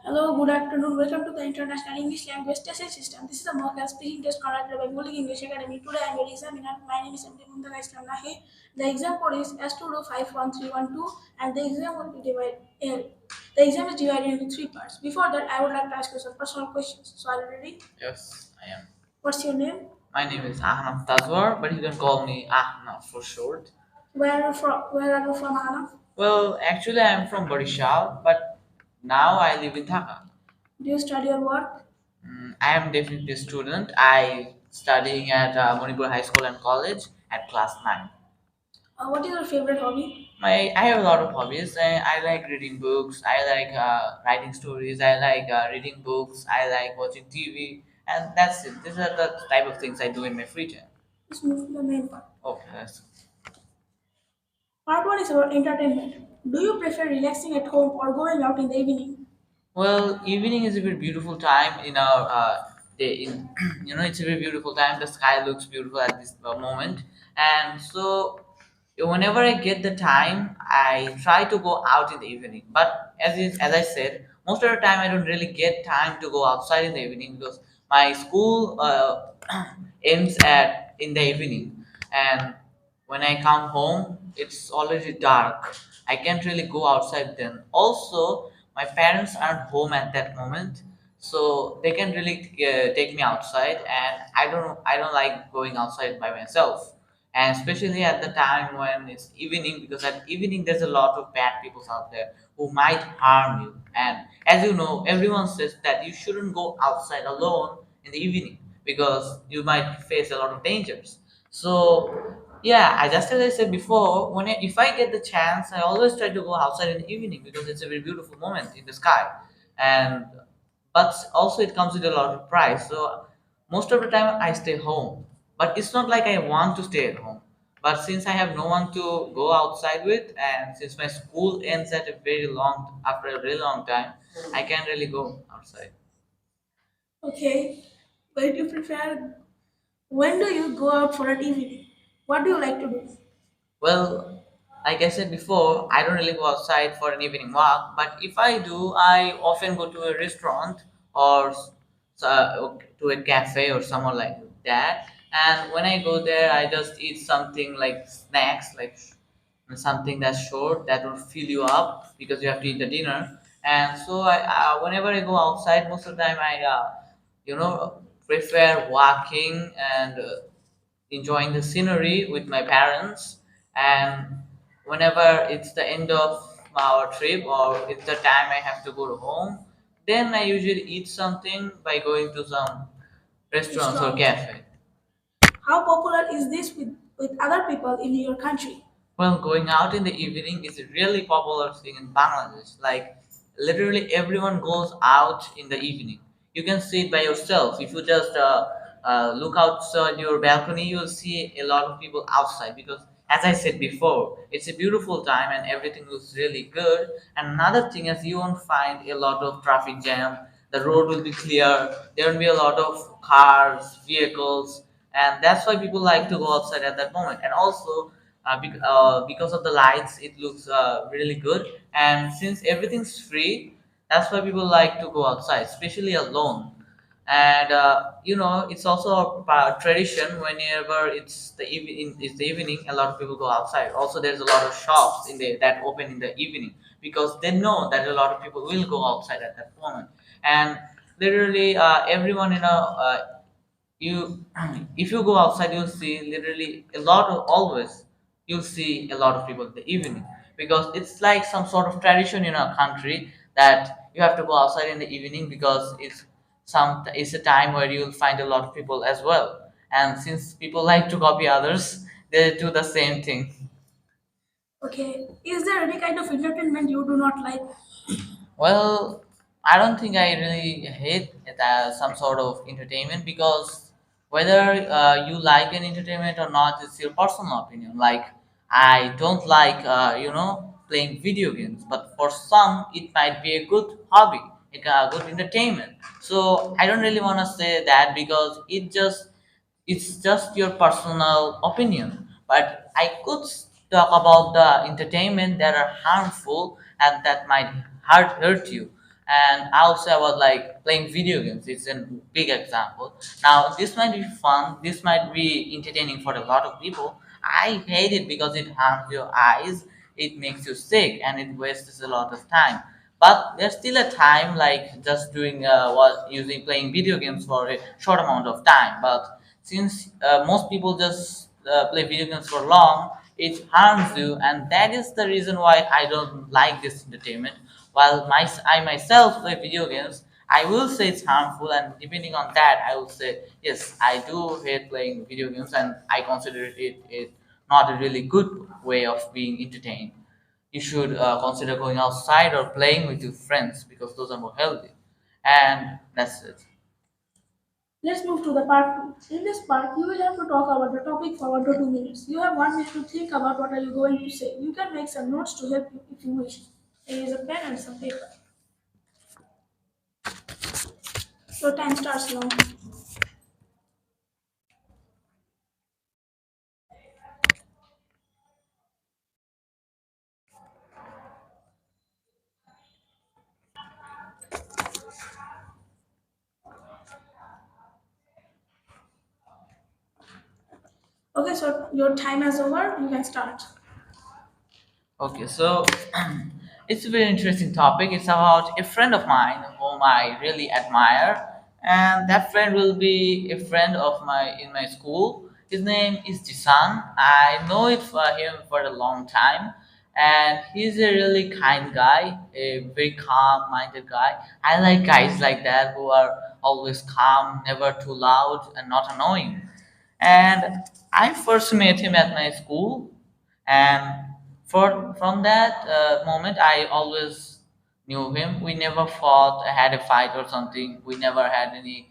Hello, good afternoon. Welcome to the International English Language Testing System. This is a mock and speaking test conducted by Mulling English Academy. Today I am your examiner. My name is MD Muntaga Islam Nahi. The exam code is S2251312 and the exam will be divided. The exam is divided into three parts. Before that, I would like to ask you some personal questions. So, are you ready? Yes, I am. What's your name? My name is Ahnaf Tazwar, but you can call me Ahnaf for short. Where are you from? Where are you from, Anna? Well, actually, I am from Barishal, but now I live in Dhaka. Do you study or work? I am definitely a student. I studying at Manipur High School and College at class 9. What is your favorite hobby? I have a lot of hobbies. I like reading books. I like writing stories. I like reading books. I like watching TV, and that's it. These are the type of things I do in my free time. Let's move to the main part. Okay, that's Part 1 is about entertainment. Do you prefer relaxing at home or going out in the evening? Well, evening is a very beautiful time in our day. In it's a very beautiful time. The sky looks beautiful at this moment, and so whenever I get the time, I try to go out in the evening. But as I said, most of the time I don't really get time to go outside in the evening because my school ends at in the evening, and when I come home, it's already dark. I can't really go outside then. Also, my parents aren't home at that moment, so they can really take me outside, and I don't like going outside by myself, and especially at the time when it's evening, because at evening there's a lot of bad people out there who might harm you. And as you know, everyone says that you shouldn't go outside alone in the evening because you might face a lot of dangers. So yeah, I just as I said before, if I get the chance, I always try to go outside in the evening because it's a very beautiful moment in the sky. And but also it comes with a lot of price. So most of the time I stay home. But it's not like I want to stay at home. But since I have no one to go outside with, and since my school ends at a very long after a really long time, I can't really go outside. Okay. Where do you prefer? When do you go out for an evening? What do you like to do? Well, like I said before, I don't really go outside for an evening walk, but if I do, I often go to a restaurant or to a cafe or somewhere like that. And when I go there, I just eat something like snacks, like something that's short that will fill you up because you have to eat the dinner. And so, whenever I go outside, most of the time you know, prefer walking and enjoying the scenery with my parents. And whenever it's the end of our trip or it's the time I have to go to home, then I usually eat something by going to some restaurants or Restaurant. cafe. How popular is this with other people in your country? Well, going out in the evening is a really popular thing in Bangladesh. Like, literally everyone goes out in the evening. You can see it by yourself. If you just look outside your balcony, you'll see a lot of people outside because, as I said before, it's a beautiful time and everything looks really good. And another thing is, you won't find a lot of traffic jam. The road will be clear. There will be a lot of cars, vehicles, and that's why people like to go outside at that moment. And also, because of the lights, it looks really good. And since everything's free, that's why people like to go outside, especially alone. And it's also a tradition. Whenever it's the evening, a lot of people go outside. Also, there's a lot of shops that open in the evening because they know that a lot of people will go outside at that moment. And literally, everyone you if you go outside, you'll see literally a lot of always you'll see a lot of people in the evening because it's like some sort of tradition in our country that you have to go outside in the evening because it's a time where you'll find a lot of people as well. And since people like to copy others, they do the same thing. Okay. Is there any kind of entertainment you do not like? Well, I don't think I really hate it as some sort of entertainment because whether you like an entertainment or not, it's your personal opinion. Like, I don't like, playing video games, but for some, it might be a good hobby, like a good entertainment. So I don't really want to say that because it's just your personal opinion. But I could talk about the entertainment that are harmful and that might hurt you. And I'll say about like playing video games. It's a big example. Now this might be fun, this might be entertaining for a lot of people. I hate it because it harms your eyes, it makes you sick, and it wastes a lot of time. But there's still a time like just doing what using playing video games for a short amount of time. But since most people just play video games for long, it harms you, and that is the reason why I don't like this entertainment. While I myself play video games, I will say it's harmful, and depending on that, I will say yes, I do hate playing video games, and I consider it not a really good way of being entertained. You should consider going outside or playing with your friends because those are more healthy. And that's it. Let's move to the part 2. In this part, you will have to talk about the topic for 1 to 2 minutes. You have 1 minute to think about what are you going to say. You can make some notes to help you if you wish. Here is a pen and some paper. Your time starts now. Okay, so your time is over. You can start. Okay, so it's a very interesting topic. It's about a friend of mine whom I really admire, and that friend will be a friend of my in my school. His name is Jisan. I know it for him for a long time, and he's a really kind guy, a very calm-minded guy. I like guys like that who are always calm, never too loud, and not annoying. And I first met him at my school, and for from that moment I always knew him. We never fought, had a fight or something. We never had any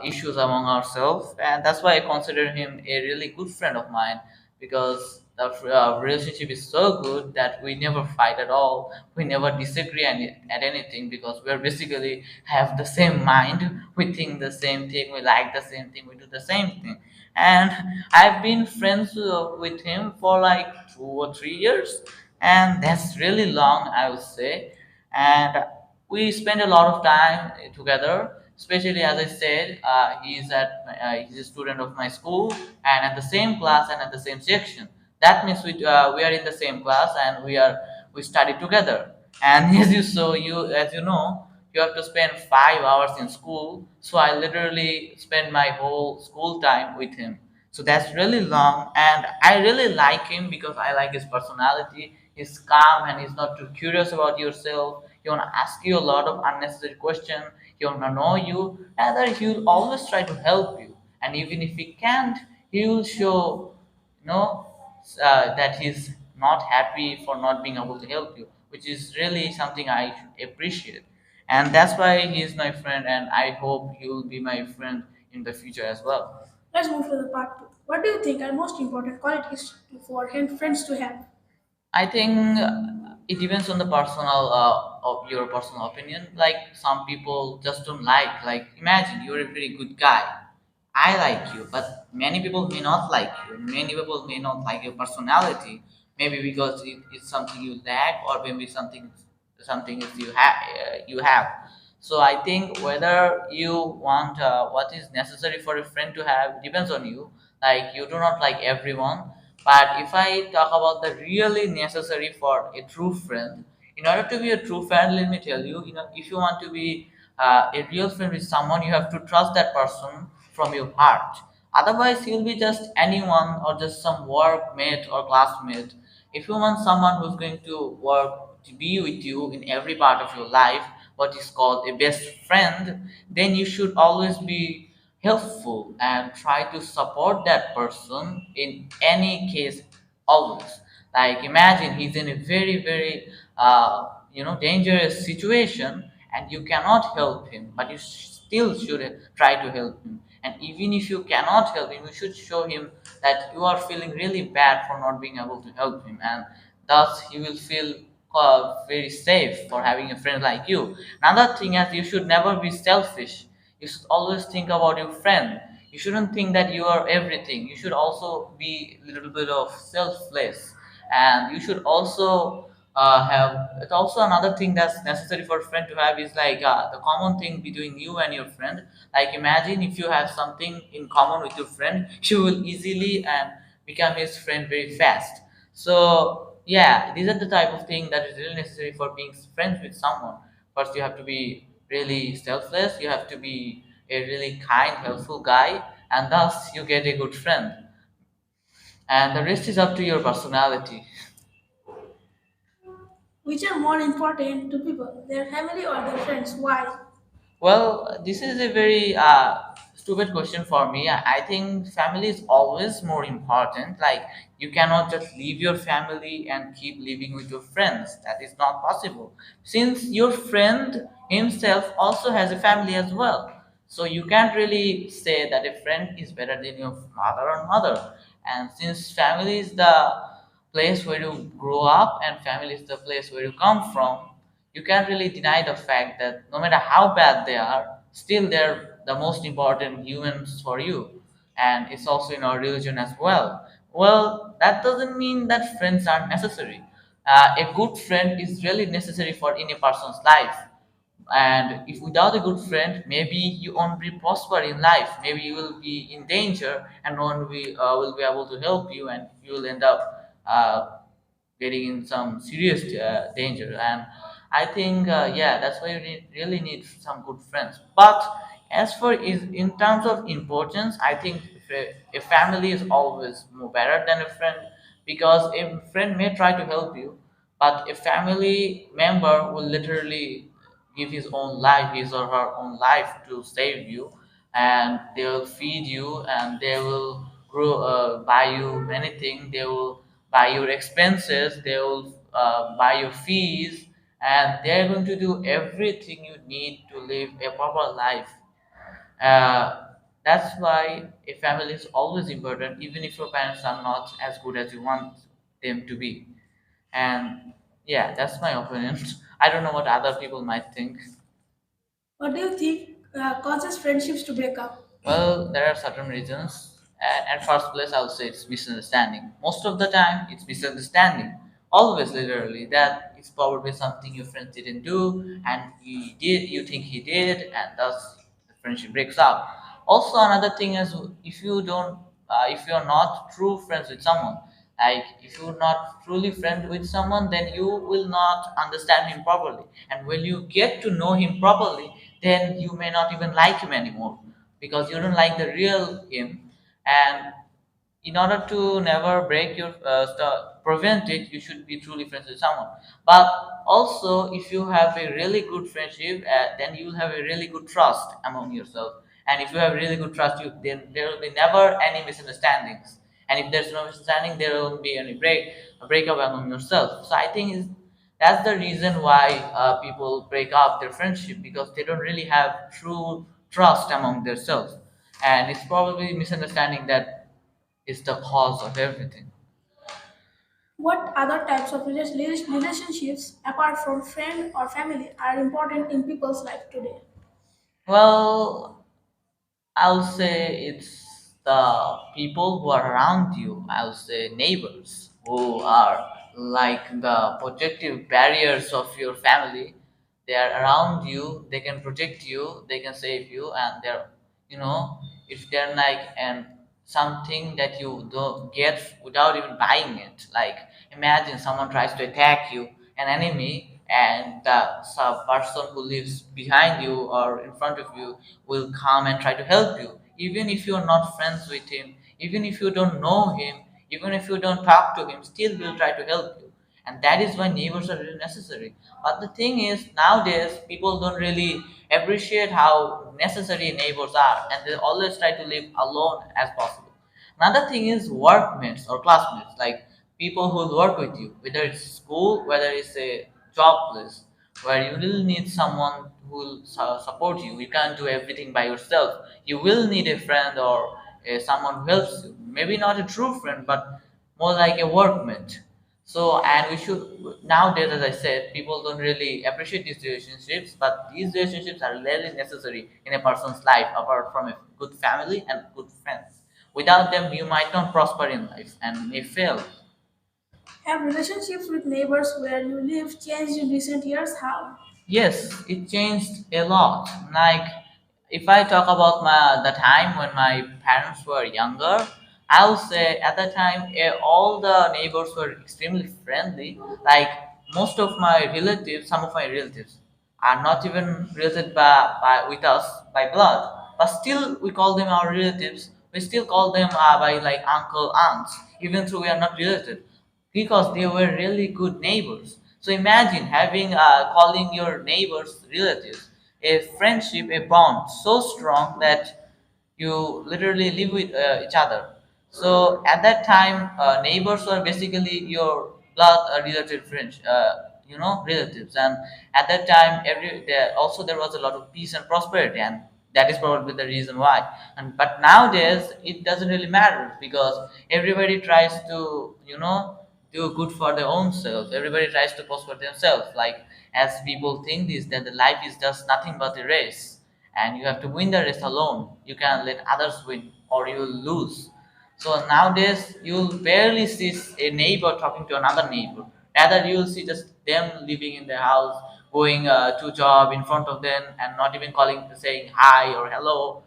issues among ourselves, and that's why I consider him a really good friend of mine, because the relationship is so good that we never fight at all. We never disagree at anything, because we're basically have the same mind. We think the same thing, we like the same thing, we do the same thing. And I've been friends with him for like 2 or 3 years, and that's really long, I would say. And we spend a lot of time together. Especially as I said, he's a student of my school, and at the same class and at the same section. That means we are in the same class, and we study together. And as you know, you have to spend 5 hours in school. So I literally spend my whole school time with him. So that's really long, and I really like him because I like his personality. He's calm and he's not too curious about yourself. He wanna ask you a lot of unnecessary questions. He wanna know you, and that he'll always try to help you. And even if he can't, he will show, you know, that he's not happy for not being able to help you, which is really something I appreciate. And that's why he's my friend, and I hope you'll be my friend in the future as well. Let's move to the part 2. What do you think are most important qualities for friends to have? I think it depends on the personal of your personal opinion. Like some people just don't like. Imagine you're a very good guy. I like you, but many people may not like you. Many people may not like your personality. Maybe because it's something you lack, or maybe something is you have. So I think whether you want what is necessary for a friend to have depends on you. Like you do not like everyone, but if I talk about the really necessary for a true friend, in order to be a true friend, let me tell you, if you want to be a real friend with someone, you have to trust that person from your heart. Otherwise, he'll be just anyone or just some workmate or classmate. If you want someone who's going to work to be with you in every part of your life, what is called a best friend, then you should always be helpful and try to support that person in any case, always. Like imagine he's in a very dangerous situation, and you cannot help him, but you still should try to help him. And even if you cannot help him, you should show him that you are feeling really bad for not being able to help him, and thus he will feel very safe for having a friend like you. Another thing is, you should never be selfish. You should always think about your friend. You shouldn't think that you are everything. You should also be a little bit of selfless, and you should also have it's also another thing that's necessary for a friend to have is like the common thing between you and your friend. Like imagine if you have something in common with your friend, you will easily and become his friend very fast. So yeah, these are the type of thing that is really necessary for being friends with someone. First, you have to be really selfless. You have to be a really kind, helpful guy, and thus you get a good friend. And the rest is up to your personality. Which are more important to people, their family or their friends? Why? Well, this is a very stupid question for me. I think family is always more important. Like, you cannot just leave your family and keep living with your friends. That is not possible. Since your friend himself also has a family as well. So, you can't really say that a friend is better than your father or mother. And since family is the place where you grow up and family is the place where you come from, you can't really deny the fact that no matter how bad they are, still they're the most important humans for you. And it's also in our religion as well. Well, that doesn't mean that friends are necessary. A good friend is really necessary for any person's life. And if without a good friend, maybe you won't be prosper in life. Maybe you will be in danger, and no one will be able to help you, and you will end up getting in some serious danger. And I think yeah, that's why you really need some good friends. But as for is in terms of importance, I think a family is always more better than a friend, because a friend may try to help you, but a family member will literally give his own life, his or her own life, to save you. And they will feed you, and they will buy you many things. They will buy your expenses, they will buy your fees, and they're going to do everything you need to live a proper life. That's why a family is always important, even if your parents are not as good as you want them to be. And yeah, that's my opinion. I don't know what other people might think. What do you think causes friendships to break up? Well, there are certain reasons. At first place, I would say it's misunderstanding. Most of the time, it's misunderstanding. Always, literally, that it's probably something your friend didn't do, and he did. You think he did, and thus the friendship breaks up. Also, another thing is if you're not true friends with someone, like if you're not truly friend with someone, then you will not understand him properly. And when you get to know him properly, then you may not even like him anymore, because you don't like the real him. And in order to never break your prevent it, you should be truly friends with someone. But also, if you have a really good friendship, then you will have a really good trust among yourself. And if you have really good trust, you then there will be never any misunderstandings. And if there's no misunderstanding, there won't be any a breakup among yourself. So I think that's the reason why people break up their friendship, because they don't really have true trust among themselves. And it's probably misunderstanding that is the cause of everything. What other types of relationships, apart from friend or family, are important in people's life today? Well, I'll say it's the people who are around you. I'll say neighbors who are like the protective barriers of your family. They are around you. They can protect you. They can save you, and they're, if they're like and something that you don't get without even buying it. Like imagine someone tries to attack you, an enemy, and the person who lives behind you or in front of you will come and try to help you, even if you're not friends with him, even if you don't know him, even if you don't talk to him, still will try to help you. And that is why neighbors are really necessary. But the thing is, nowadays people don't really appreciate how necessary neighbors are, and they always try to live alone as possible. Another thing is workmates or classmates, like people who will work with you, whether it's school, whether it's a job place, where you will need someone who will support you. You can't do everything by yourself. You will need a friend or someone who helps you. Maybe not a true friend, but more like a workmate. So, and we should nowadays, as I said, people don't really appreciate these relationships, but these relationships are really necessary in a person's life, apart from a good family and good friends. Without them, you might not prosper in life and may fail. Have relationships with neighbors where you live changed in recent years? How? Yes, it changed a lot. Like if I talk about the time when my parents were younger, I'll say at that time all the neighbors were extremely friendly. Like most of my relatives, some of my relatives are not even related by with us by blood, but still we call them our relatives. We still call them by like uncle, aunts, even though we are not related because they were really good neighbors. So imagine having calling your neighbors relatives a friendship, a bond so strong that you literally live with each other. So at that time, neighbors were basically your blood related friends, relatives. And at that time, also there was a lot of peace and prosperity, and that is probably the reason why. And but nowadays, it doesn't really matter because everybody tries to, do good for their own selves. Everybody tries to prosper themselves. Like as people think this, that the life is just nothing but a race and you have to win the race alone. You can let others win or you will lose. So nowadays you'll barely see a neighbor talking to another neighbor. Rather you'll see just them living in their house, going to job in front of them and not even calling saying hi or hello.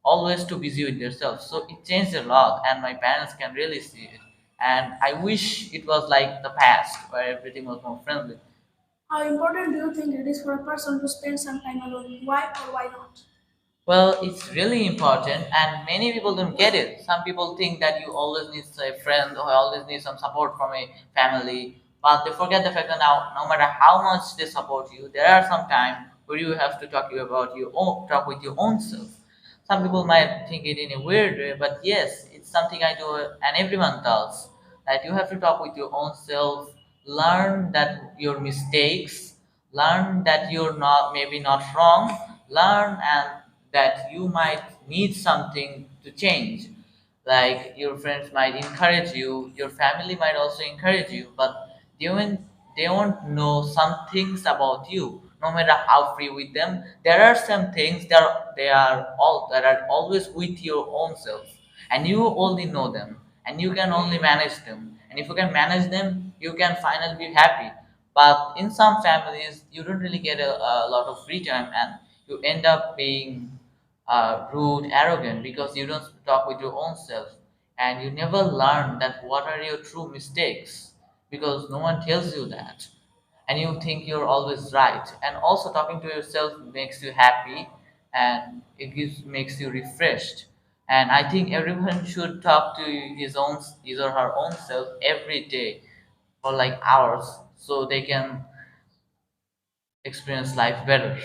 Always too busy with themselves. So it changed a lot and my parents can really see it. And I wish it was like the past where everything was more friendly. How important do you think it is for a person to spend some time alone? Why or why not? Well, it's really important, and many people don't get it. Some people think that you always need a friend or always need some support from a family, but they forget the fact that now, no matter how much they support you, there are some times where you have to talk with your own self. Some people might think it in a weird way, but yes, it's something I do, and everyone does. That you have to talk with your own self, learn that your mistakes, learn that you're not maybe not wrong, learn and that you might need something to change. Like your friends might encourage you, your family might also encourage you, but they won't know some things about you. No matter how free with them, there are some things that are always with your own self, and you only know them, and you can only manage them. And if you can manage them, you can finally be happy. But in some families, you don't really get a lot of free time, and you end up being rude, arrogant because you don't talk with your own self and you never learn that what are your true mistakes because no one tells you that and you think you're always right. And also talking to yourself makes you happy and it makes you refreshed. And I think everyone should talk to his or her own self every day for like hours so they can experience life better.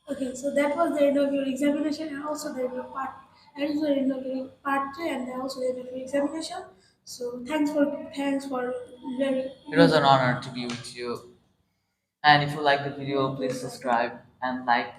Okay, so that was the end of your examination and also the end of part. That is the end of your part three and also the end of your examination. So thanks for very It was an useful. honor to be with you. And if you like the video, please subscribe and like